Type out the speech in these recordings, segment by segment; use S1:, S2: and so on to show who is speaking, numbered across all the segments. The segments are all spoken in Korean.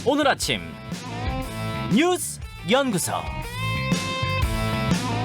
S1: 오늘 아침 뉴스 연구소.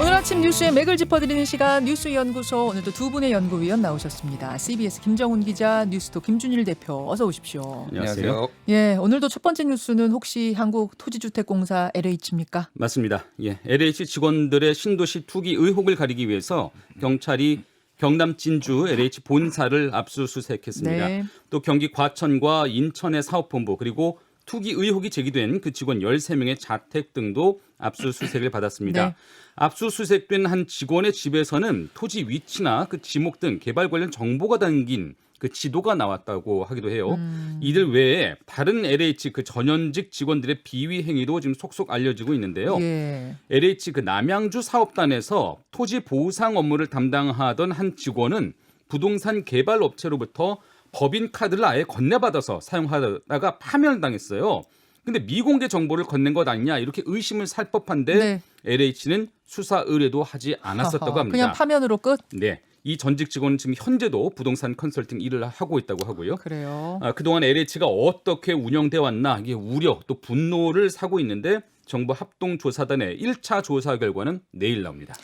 S2: 오늘 아침 뉴스의 맥을 짚어드리는 시간 뉴스 연구소. 오늘도 두 분의 연구위원 나오셨습니다. CBS 김정훈 기자, 뉴스톱 김준일 대표, 어서 오십시오.
S3: 안녕하세요.
S2: 예, 오늘도 첫 번째 뉴스는 혹시 한국토지주택공사 LH입니까?
S3: 맞습니다. 예, LH 직원들의 신도시 투기 의혹을 가리기 위해서 경찰이 경남 진주 LH 본사를 압수수색했습니다.
S2: 네.
S3: 또 경기 과천과 인천의 사업본부 그리고 투기 의혹이 제기된 그 직원 13명의 자택 등도 압수수색을 받았습니다.
S2: 네.
S3: 압수수색된 한 직원의 집에서는 토지 위치나 그 지목 등 개발 관련 정보가 담긴 그 지도가 나왔다고 하기도 해요. 이들 외에 다른 LH 그 전현직 직원들의 비위 행위도 지금 속속 알려지고 있는데요.
S2: 예.
S3: LH 그 남양주 사업단에서 토지 보상 업무를 담당하던 한 직원은 부동산 개발 업체로부터 법인 카드를 아예 건네받아서 사용하다가 파면당했어요. 근데 미공개 정보를 건넨 것 아니냐 이렇게 의심을 살 법한데
S2: 네.
S3: LH는 수사 의뢰도 하지 않았었다고 합니다.
S2: 그냥 파면으로 끝?
S3: 네. 이 전직 직원은 지금 현재도 부동산 컨설팅 일을 하고 있다고 하고요.
S2: 그래요.
S3: 그동안 LH가 어떻게 운영돼 왔나 이게 우려 또 분노를 사고 있는데 정부 합동조사단의 1차 조사 결과는 내일 나옵니다.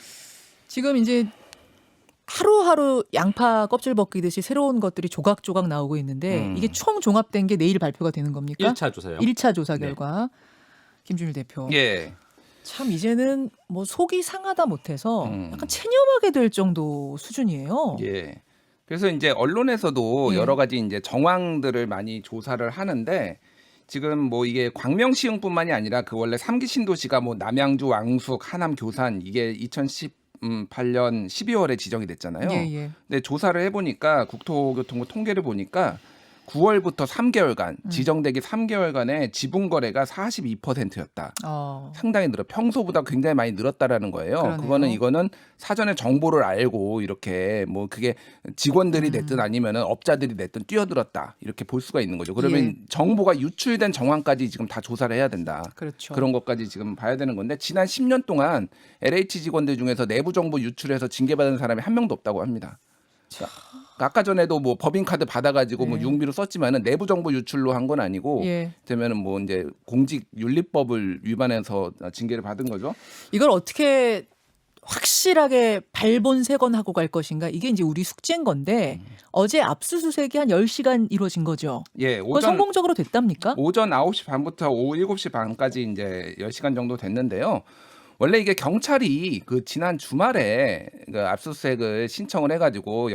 S2: 지금 이제 하루하루 양파 껍질 벗기듯이 새로운 것들이 조각조각 나오고 있는데 이게 총 종합된 게 내일 발표가 되는 겁니까?
S3: 1차 조사요.
S2: 1차 조사
S3: 네.
S2: 결과. 김준일 대표.
S4: 예.
S2: 참 이제는 뭐 속이 상하다 못해서 약간 체념하게 될 정도 수준이에요.
S4: 예. 그래서 이제 언론에서도
S2: 예.
S4: 여러 가지 이제 정황들을 많이 조사를 하는데 지금 뭐 이게 광명시흥뿐만이 아니라 그 원래 3기 신도시가 뭐 남양주, 왕숙, 하남, 교산 이게 2018년 12월에 지정이 됐잖아요.
S2: 예, 예.
S4: 근데 조사를 해보니까 국토교통부 통계를 보니까 9월부터 3개월간 지정되기 3개월간의 지분 거래가 42%였다. 상당히 늘어. 평소보다 굉장히 많이 늘었다라는 거예요.
S2: 그러네요.
S4: 이거는 사전에 정보를 알고 이렇게 뭐 그게 직원들이 됐든 아니면은 업자들이 됐든 뛰어들었다 이렇게 볼 수가 있는 거죠. 그러면
S2: 예.
S4: 정보가 유출된 정황까지 지금 다 조사를 해야 된다.
S2: 그렇죠.
S4: 그런 것까지 지금 봐야 되는 건데 지난 10년 동안 LH 직원들 중에서 내부 정보 유출해서 징계받은 사람이 한 명도 없다고 합니다. 그러니까 아까 전에도 뭐 법인카드 받아가지고 뭐
S2: 네.
S4: 융비로 썼지만은 내부 정보 유출로 한 건 아니고
S2: 예.
S4: 되면은 뭐 이제 공직윤리법을 위반해서 징계를 받은 거죠.
S2: 이걸 어떻게 확실하게 발본색원하고 갈 것인가, 이게 이제 우리 숙제인 건데 어제 압수수색이 한 10시간 이루어진 거죠.
S4: 예,
S2: 그거 성공적으로 됐답니까?
S4: 오전 9시 반부터 오후 7시 반까지 이제 10시간 정도 됐는데요. 원래 이게 경찰이 그 지난 주말에 그 압수수색을 신청을 해가지고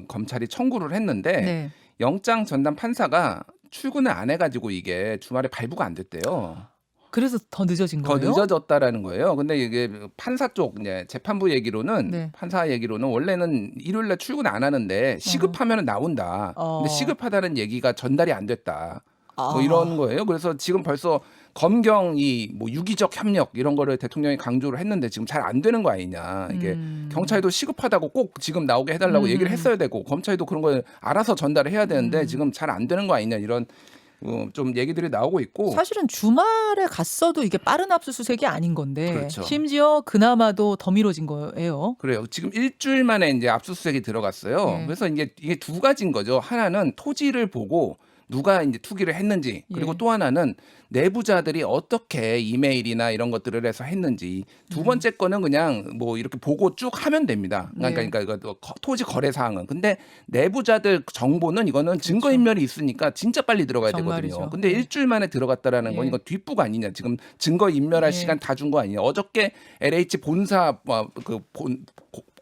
S4: 검찰이 청구를 했는데
S2: 네.
S4: 영장 전담 판사가 출근을 안 해가지고 이게 주말에 발부가 안 됐대요.
S2: 그래서 더 늦어진
S4: 더
S2: 거예요?
S4: 늦어졌다라는 거예요. 근데 이게 판사 쪽 이제 재판부 얘기로는
S2: 네.
S4: 판사 얘기로는 원래는 일요일날 출근 안 하는데 시급하면 나온다. 근데 시급하다는 얘기가 전달이 안 됐다. 뭐 이런 거예요. 그래서 지금 벌써 검경이 뭐 유기적 협력 이런 거를 대통령이 강조를 했는데 지금 잘 안 되는 거 아니냐. 이게 경찰도 시급하다고 꼭 지금 나오게 해달라고 얘기를 했어야 되고 검찰도 그런 걸 알아서 전달을 해야 되는데 지금 잘 안 되는 거 아니냐 이런 좀 얘기들이 나오고 있고.
S2: 사실은 주말에 갔어도 이게 빠른 압수수색이 아닌 건데
S4: 그렇죠.
S2: 심지어 그나마도 더 미뤄진 거예요.
S4: 그래요. 지금 일주일 만에 이제 압수수색이 들어갔어요.
S2: 네.
S4: 그래서 이게 두 가지인 거죠. 하나는 토지를 보고 누가 이제 투기를 했는지, 그리고
S2: 예.
S4: 또 하나는 내부자들이 어떻게 이메일이나 이런 것들을 해서 했는지. 두 번째 거는 그냥 뭐 이렇게 보고 쭉 하면 됩니다.
S2: 네.
S4: 그러니까 이거 토지 거래 사항은. 근데 내부자들 정보는 이거는 증거 인멸이 있으니까 진짜 빨리 들어가야
S2: 정말이죠.
S4: 되거든요. 근데
S2: 네.
S4: 일주일 만에 들어갔다라는 건
S2: 예.
S4: 이건 뒷부가 아니냐. 지금 증거 인멸할
S2: 예.
S4: 시간 다 준 거 아니냐. 어저께 LH 본사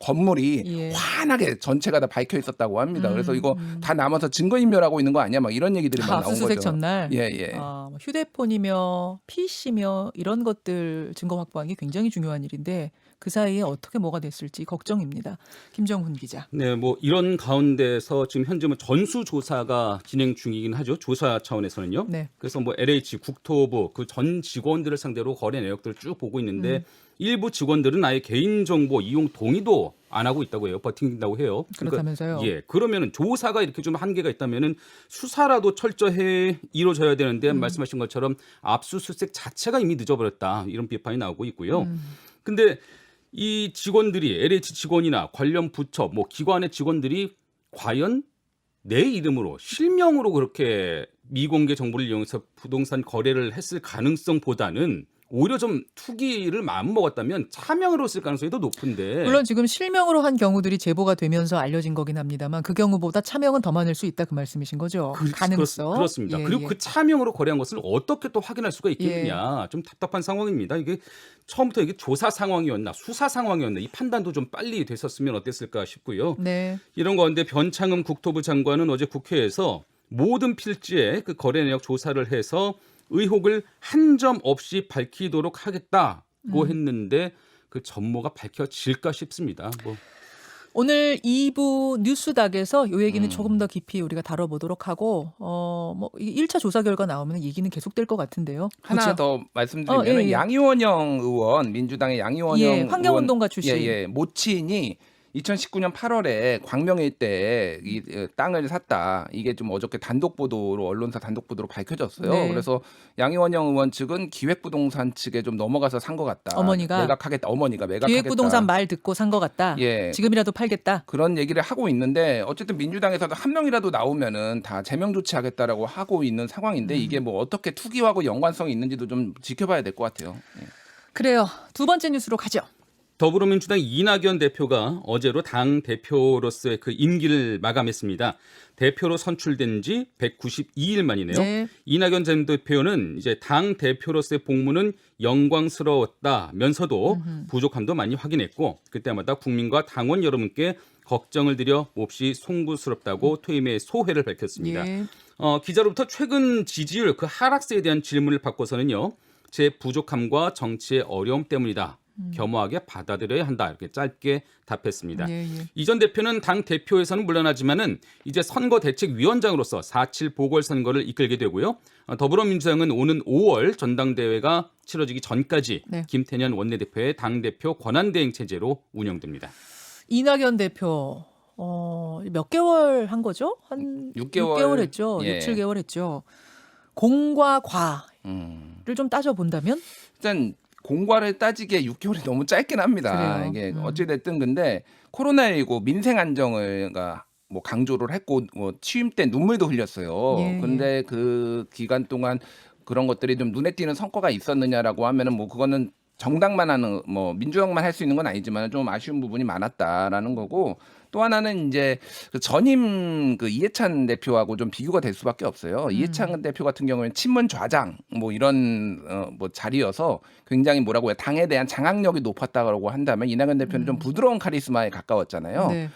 S4: 건물이
S2: 예.
S4: 환하게 전체가 다 밝혀 있었다고 합니다. 그래서 이거 다 남아서 증거 인멸하고 있는 거 아니야? 막 이런 얘기들이 막 나온 거죠.
S2: 압수수색 전날.
S4: 예.
S2: 뭐 휴대폰이며 PC며 이런 것들 증거 확보하는 게 굉장히 중요한 일인데 그 사이에 어떻게 뭐가 됐을지 걱정입니다. 김정훈 기자.
S3: 네, 뭐 이런 가운데서 지금 현재 뭐 전수 조사가 진행 중이긴 하죠. 조사 차원에서는요.
S2: 네.
S3: 그래서 뭐 LH 국토부 그 전 직원들을 상대로 거래 내역들을 쭉 보고 있는데 일부 직원들은 아예 개인 정보 이용 동의도 안 하고 있다고 해요. 버틴다고 해요.
S2: 그렇다면서요?
S3: 예, 그러면은 조사가 이렇게 좀 한계가 있다면은 수사라도 철저히 이루어져야 되는데 말씀하신 것처럼 압수수색 자체가 이미 늦어버렸다 이런 비판이 나오고 있고요. 근데 이 직원들이 LH 직원이나 관련 부처 뭐 기관의 직원들이 과연 내 이름으로 실명으로 그렇게 미공개 정보를 이용해서 부동산 거래를 했을 가능성보다는 오히려 좀 투기를 마음먹었다면 차명으로 쓸 가능성이 더 높은데.
S2: 물론 지금 실명으로 한 경우들이 제보가 되면서 알려진 거긴 합니다만 그 경우보다 차명은 더 많을 수 있다 그 말씀이신 거죠. 가능성.
S3: 그렇습니다.
S2: 예,
S3: 그리고
S2: 예.
S3: 그 차명으로 거래한 것을 어떻게 또 확인할 수가 있겠느냐. 좀 답답한 상황입니다. 이게 처음부터 이게 조사 상황이었나 수사 상황이었나 이 판단도 좀 빨리 됐었으면 어땠을까 싶고요.
S2: 네.
S3: 이런 가운데 변창흠 국토부 장관은 어제 국회에서 모든 필지의 그 거래 내역 조사를 해서 의혹을 한 점 없이 밝히도록 하겠다고 했는데 그 전모가 밝혀질까 싶습니다. 뭐.
S2: 오늘 2부 뉴스닥에서 이 얘기는 조금 더 깊이 우리가 다뤄보도록 하고 뭐 1차 조사 결과 나오면 얘기는 계속될 것 같은데요.
S4: 하나
S2: 그렇죠?
S4: 더 말씀드리면
S2: 예, 예.
S4: 양이원영 의원, 민주당의 양이원영
S2: 예, 환경운동가
S4: 의원,
S2: 출신.
S4: 예, 모친이 2019년 8월에 광명 일대에 이 땅을 샀다. 이게 좀 어저께 단독 보도로 언론사 단독 보도로 밝혀졌어요.
S2: 네.
S4: 그래서 양이원영 의원 측은 기획부동산 측에 좀 넘어가서 산 것 같다.
S2: 어머니가?
S4: 매각하겠다. 어머니가 매각하겠다.
S2: 기획부동산 말 듣고 산 것 같다.
S4: 예.
S2: 지금이라도 팔겠다.
S4: 그런 얘기를 하고 있는데 어쨌든 민주당에서도 한 명이라도 나오면은 다 제명 조치하겠다라고 하고 있는 상황인데 이게 뭐 어떻게 투기하고 연관성이 있는지도 좀 지켜봐야 될 것 같아요. 예.
S2: 그래요. 두 번째 뉴스로 가죠.
S3: 더불어민주당 이낙연 대표가 어제로 당 대표로서의 그 임기를 마감했습니다. 대표로 선출된 지 192일 만이네요.
S2: 네.
S3: 이낙연 전 대표는 이제 당 대표로서의 복무는 영광스러웠다면서도 부족함도 많이 확인했고 그때마다 국민과 당원 여러분께 걱정을 드려 몹시 송구스럽다고 퇴임의 소회를 밝혔습니다.
S2: 예.
S3: 기자로부터 최근 지지율 그 하락세에 대한 질문을 받고서는요. 제 부족함과 정치의 어려움 때문이다. 겸허하게 받아들여야 한다. 이렇게 짧게 답했습니다.
S2: 예, 예.
S3: 이 전 대표는 당 대표에서는 물러나지만은 이제 선거대책위원장으로서 4.7 보궐선거를 이끌게 되고요. 더불어민주당은 오는 5월 전당대회가 치러지기 전까지
S2: 네.
S3: 김태년 원내대표의 당대표 권한대행 체제로 운영됩니다.
S2: 이낙연 대표 몇 개월 한 거죠? 한 6개월 했죠.
S4: 예.
S2: 6, 7개월 했죠. 공과 과를 좀 따져 본다면
S4: 일단 공과를 따지기에 6개월이 너무 짧긴 합니다.
S2: 그래요.
S4: 이게 어찌됐든 근데 코로나19 민생 안정을 뭐 강조를 했고 뭐 취임 때 눈물도 흘렸어요.
S2: 예,
S4: 근데 그 기간 동안 그런 것들이 좀 눈에 띄는 성과가 있었느냐라고 하면은 뭐 그거는 정당만 하는 뭐 민주당만 할 수 있는 건 아니지만 좀 아쉬운 부분이 많았다라는 거고 또 하나는 이제 그 전임 그 이해찬 대표하고 좀 비교가 될 수밖에 없어요. 이해찬 대표 같은 경우에는 친문 좌장 뭐 이런 뭐 자리여서 굉장히 뭐라고 해요 당에 대한 장악력이 높았다고 한다면 이낙연 대표는 좀 부드러운 카리스마에 가까웠잖아요.
S2: 네.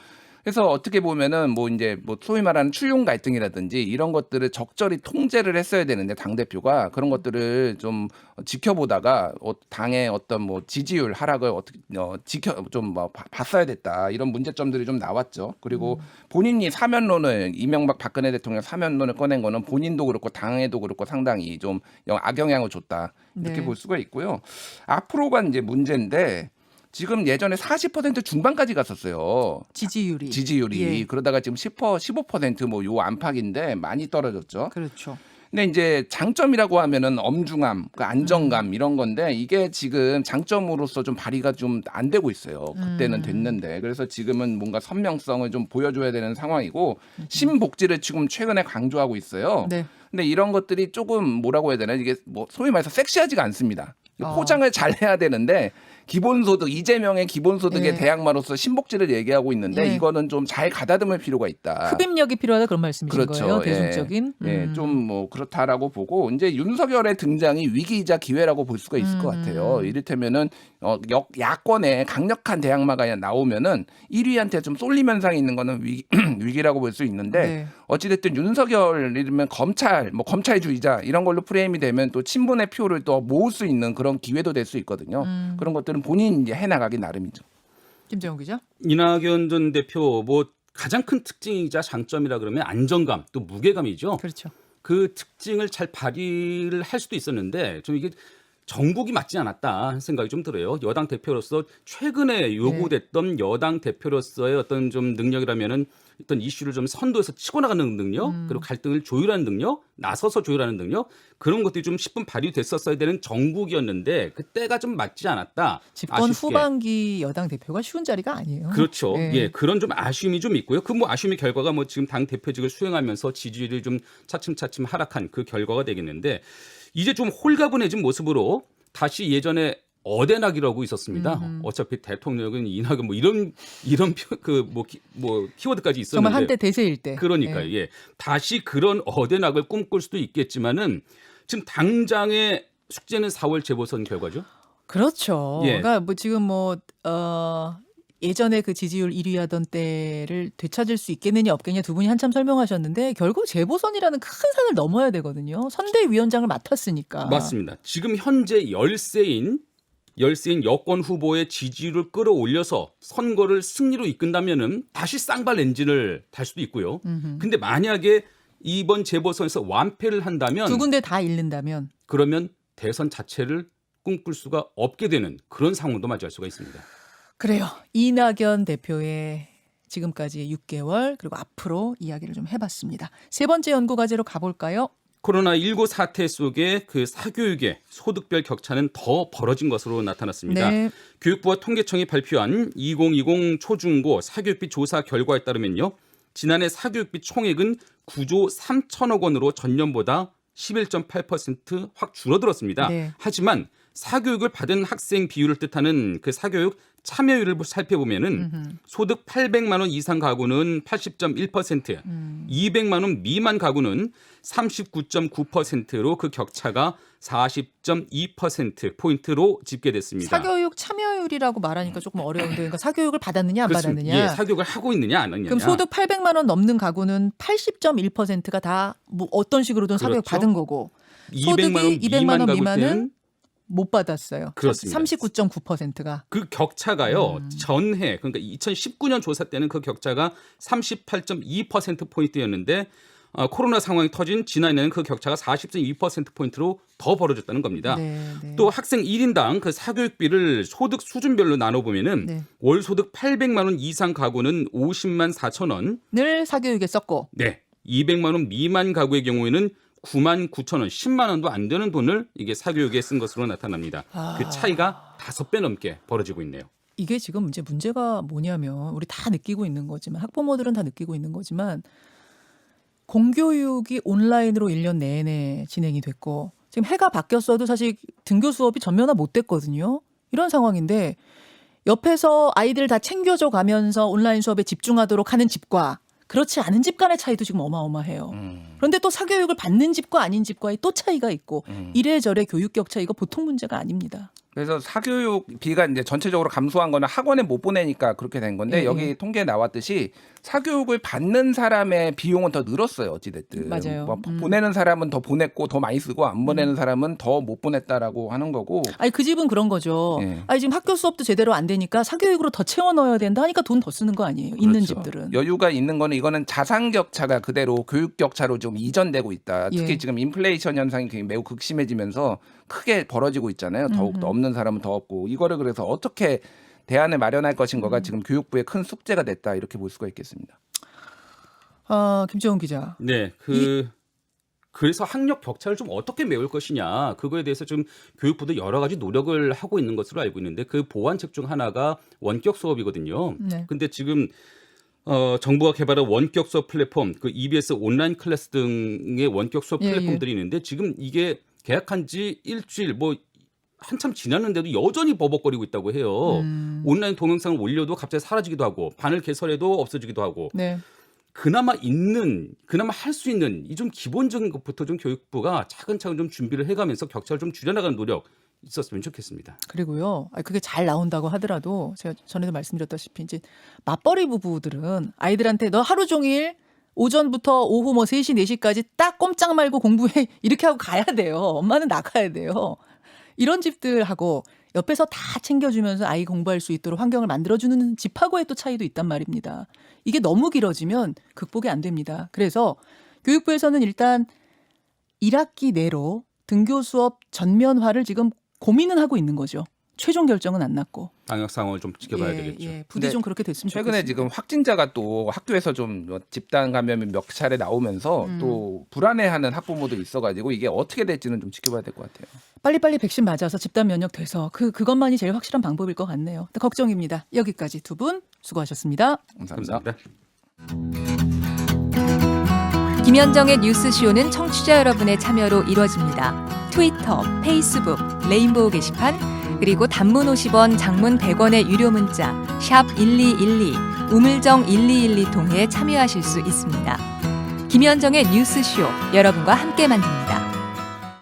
S4: 그래서 어떻게 보면은 뭐 이제 뭐 소위 말하는 추용 갈등이라든지 이런 것들을 적절히 통제를 했어야 되는데 당 대표가 그런 것들을 좀 지켜보다가 당의 어떤 뭐 지지율 하락을 어떻게 좀 뭐 봤어야 됐다 이런 문제점들이 좀 나왔죠. 그리고 본인이 사면론을 이명박 박근혜 대통령 사면론을 꺼낸 거는 본인도 그렇고 당에도 그렇고 상당히 좀 악영향을 줬다 이렇게
S2: 네.
S4: 볼 수가 있고요. 앞으로가 이제 문제인데. 지금 예전에 40% 중반까지 갔었어요.
S2: 지지율이. 예.
S4: 그러다가 지금 15% 뭐 요 안팎인데 많이 떨어졌죠.
S2: 그렇죠.
S4: 근데 이제 장점이라고 하면은 엄중함, 그 안정감 이런 건데 이게 지금 장점으로서 좀 발휘가 좀 안 되고 있어요. 그때는 됐는데 그래서 지금은 뭔가 선명성을 좀 보여줘야 되는 상황이고 신복지를 지금 최근에 강조하고 있어요.
S2: 네.
S4: 근데 이런 것들이 조금 뭐라고 해야 되나 이게 뭐 소위 말해서 섹시하지가 않습니다. 포장을 잘 해야 되는데 기본소득 이재명의 기본소득의
S2: 예.
S4: 대항마로서 신복지를 얘기하고 있는데
S2: 예.
S4: 이거는 좀 잘 가다듬을 필요가 있다.
S2: 흡입력이 필요하다 그런 말씀이신
S4: 그렇죠.
S2: 거예요.
S4: 예.
S2: 대중적인.
S4: 예, 좀 뭐 그렇다라고 보고 이제 윤석열의 등장이 위기이자 기회라고 볼 수가 있을 것 같아요. 이를테면은 야권에 강력한 대항마가 나오면은 1위한테 좀 쏠림 현상이 있는 거는 위기라고 볼 수 있는데
S2: 네.
S4: 어찌됐든 윤석열이면 검찰, 뭐 검찰주의자 이런 걸로 프레임이 되면 또 친분의 표를 또 모을 수 있는 그런 기회도 될 수 있거든요. 그런 것들은 본인이 이제 해나가기 나름이죠.
S2: 김정우 기자.
S3: 이낙연 전 대표 뭐 가장 큰 특징이자 장점이라 그러면 안정감 또 무게감이죠.
S2: 그렇죠.
S3: 그 특징을 잘 발휘를 할 수도 있었는데 좀 이게 정국이 맞지 않았다 생각이 좀 들어요. 여당 대표로서 최근에 요구됐던 여당 대표로서의 어떤 좀 능력이라면은 어떤 이슈를 좀 선도해서 치고 나가는 능력, 그리고 갈등을 조율하는 능력, 나서서 조율하는 능력 그런 것들이 좀 10분 발휘됐었어야 되는 정국이었는데 그때가 좀 맞지 않았다.
S2: 집권
S3: 아쉽게.
S2: 후반기 여당 대표가 쉬운 자리가 아니에요.
S3: 그렇죠.
S2: 네.
S3: 예, 그런 좀 아쉬움이 좀 있고요. 그 뭐 아쉬움의 결과가 뭐 지금 당 대표직을 수행하면서 지지율이 좀 차츰차츰 하락한 그 결과가 되겠는데 이제 좀 홀가분해진 모습으로 다시 예전에 어대낙이라고 있었습니다. 어차피 대통령은 이낙연 뭐 이런 그뭐 키워드까지 있었는데
S2: 정말 한때 대세일 때.
S3: 그러니까요. 예. 다시 그런 어대낙을 꿈꿀 수도 있겠지만은 지금 당장의 숙제는 4월 재보선 결과죠.
S2: 그렇죠.
S3: 예.
S2: 그러니까 뭐 지금 예전에 그 지지율 1위 하던 때를 되찾을 수 있겠느냐 없겠느냐 두 분이 한참 설명하셨는데 결국 재보선이라는 큰 산을 넘어야 되거든요. 선대위원장을 맡았으니까.
S3: 맞습니다. 지금 현재 열세인 여권 후보의 지지율을 끌어올려서 선거를 승리로 이끈다면은 다시 쌍발 엔진을 달 수도 있고요. 근데 만약에 이번 재보선에서 완패를 한다면
S2: 두 군데 다 잃는다면
S3: 그러면 대선 자체를 꿈꿀 수가 없게 되는 그런 상황도 맞이할 수가 있습니다.
S2: 그래요. 이낙연 대표의 지금까지 6개월 그리고 앞으로 이야기를 좀 해봤습니다. 세 번째 연구 과제로 가볼까요?
S3: 코로나19 사태 속에 그 사교육의 소득별 격차는 더 벌어진 것으로 나타났습니다.
S2: 네.
S3: 교육부와 통계청이 발표한 2020 초중고 사교육비 조사 결과에 따르면요. 지난해 사교육비 총액은 9조 3천억 원으로 전년보다 11.8% 확 줄어들었습니다.
S2: 네.
S3: 하지만 사교육을 받은 학생 비율을 뜻하는 그 사교육 참여율을 살펴보면은 소득 800만 원 이상 가구는 80.1%, 200만 원 미만 가구는 39.9%로 그 격차가 40.2% 포인트로 집계됐습니다.
S2: 사교육 참여율이라고 말하니까 조금 어려운데 그러니까 사교육을 받았느냐 안
S3: 그렇습니다.
S2: 받았느냐.
S3: 예, 사교육을 하고 있느냐 안 하느냐.
S2: 그럼 소득 800만 원 넘는 가구는 80.1%가 다 뭐 어떤 식으로든 사교육
S3: 그렇죠.
S2: 받은 거고
S3: 200만 원
S2: 200만 원
S3: 가구
S2: 미만은
S3: 때는
S2: 못 받았어요.
S3: 그렇습니다.
S2: 39.9%가.
S3: 그 격차가요. 전해 그러니까 2019년 조사 때는 그 격차가 38.2% 포인트였는데 코로나 상황이 터진 지난해는 그 격차가 40.2% 포인트로 더 벌어졌다는 겁니다.
S2: 네, 네.
S3: 또 학생 1인당 그 사교육비를 소득 수준별로 나눠 보면은
S2: 네.
S3: 월 소득 800만 원 이상 가구는 50만 4천 원,
S2: 늘 사교육에 썼고.
S3: 네, 200만 원 미만 가구의 경우에는 9만 9천 원, 10만 원도 안 되는 돈을 이게 사교육에 쓴 것으로 나타납니다. 그 차이가 5배 넘게 벌어지고 있네요.
S2: 이게 지금 이제 문제가 뭐냐면 우리 다 느끼고 있는 거지만 학부모들은 다 느끼고 있는 거지만 공교육이 온라인으로 1년 내내 진행이 됐고 지금 해가 바뀌었어도 사실 등교 수업이 전면화 못 됐거든요. 이런 상황인데 옆에서 아이들 다 챙겨줘 가면서 온라인 수업에 집중하도록 하는 집과 그렇지 않은 집 간의 차이도 지금 어마어마해요. 그런데 또 사교육을 받는 집과 아닌 집과의 또 차이가 있고 이래저래 교육 격차 이거 보통 문제가 아닙니다.
S4: 그래서 사교육비가 이제 전체적으로 감소한 거는 학원에 못 보내니까 그렇게 된 건데
S2: 예,
S4: 여기
S2: 예.
S4: 통계에 나왔듯이 사교육을 받는 사람의 비용은 더 늘었어요. 어찌됐든.
S2: 맞아요.
S4: 뭐 보내는 사람은 더 보냈고 더 많이 쓰고 안 보내는 사람은 더 못 보냈다라고 하는 거고.
S2: 아니 그 집은 그런 거죠.
S4: 예.
S2: 아니 지금 학교 수업도 제대로 안 되니까 사교육으로 더 채워 넣어야 된다 하니까 돈 더 쓰는 거 아니에요. 있는
S4: 그렇죠.
S2: 집들은.
S4: 여유가 있는 거는 이거는 자산 격차가 그대로 교육 격차로 좀 이전되고 있다. 특히
S2: 예.
S4: 지금 인플레이션 현상이 매우 극심해지면서 크게 벌어지고 있잖아요. 더욱더 없는 사람은 더 없고 이거를 그래서 어떻게 대안을 마련할 것인가가 지금 교육부의 큰 숙제가 됐다 이렇게 볼 수가 있겠습니다.
S2: 김재원 기자.
S3: 네, 그래서 학력 격차를 좀 어떻게 메울 것이냐 그거에 대해서 좀 교육부도 여러 가지 노력을 하고 있는 것으로 알고 있는데 그 보완책 중 하나가 원격 수업이거든요.
S2: 네.
S3: 근데 지금 정부가 개발한 원격 수업 플랫폼, 그 EBS 온라인 클래스 등의 원격 수업
S2: 예,
S3: 플랫폼들이 있는데 지금 이게 계약한 지 일주일 뭐 한참 지났는데도 여전히 버벅거리고 있다고 해요. 온라인 동영상을 올려도 갑자기 사라지기도 하고 반을 개설해도 없어지기도 하고
S2: 네.
S3: 그나마 할 수 있는 이 좀 기본적인 것부터 좀 교육부가 차근차근 좀 준비를 해가면서 격차를 좀 줄여나가는 노력 있었으면 좋겠습니다.
S2: 그리고요. 그게 잘 나온다고 하더라도 제가 전에도 말씀드렸다시피 이제 맞벌이 부부들은 아이들한테 너 하루 종일 오전부터 오후 뭐 3시, 4시까지 딱 꼼짝 말고 공부해 이렇게 하고 가야 돼요. 엄마는 나가야 돼요. 이런 집들하고 옆에서 다 챙겨주면서 아이 공부할 수 있도록 환경을 만들어주는 집하고의 또 차이도 있단 말입니다. 이게 너무 길어지면 극복이 안 됩니다. 그래서 교육부에서는 일단 1학기 내로 등교 수업 전면화를 지금 고민은 하고 있는 거죠. 최종 결정은 안 났고
S3: 방역 상황을 좀 지켜봐야 되겠죠.
S2: 부디
S4: 네.
S2: 좀 그렇게 됐으면
S4: 최근에
S2: 좋겠습니다.
S4: 지금 확진자가 또 학교에서 좀 집단 감염이 몇 차례 나오면서 또 불안해하는 학부모도 있어가지고 이게 어떻게 될지는 좀 지켜봐야 될 것 같아요.
S2: 빨리빨리 백신 맞아서 집단 면역 돼서 그것만이 제일 확실한 방법일 것 같네요. 걱정입니다. 여기까지 두 분 수고하셨습니다.
S4: 감사합니다.
S5: 김현정의 뉴스쇼는 청취자 여러분의 참여로 이루어집니다. 트위터, 페이스북, 레인보우 게시판, 그리고 단문 50원, 장문 100원의 유료 문자 샵 1212, 우물정 1212 통해 참여하실 수 있습니다. 김현정의 뉴스쇼, 여러분과 함께 만듭니다.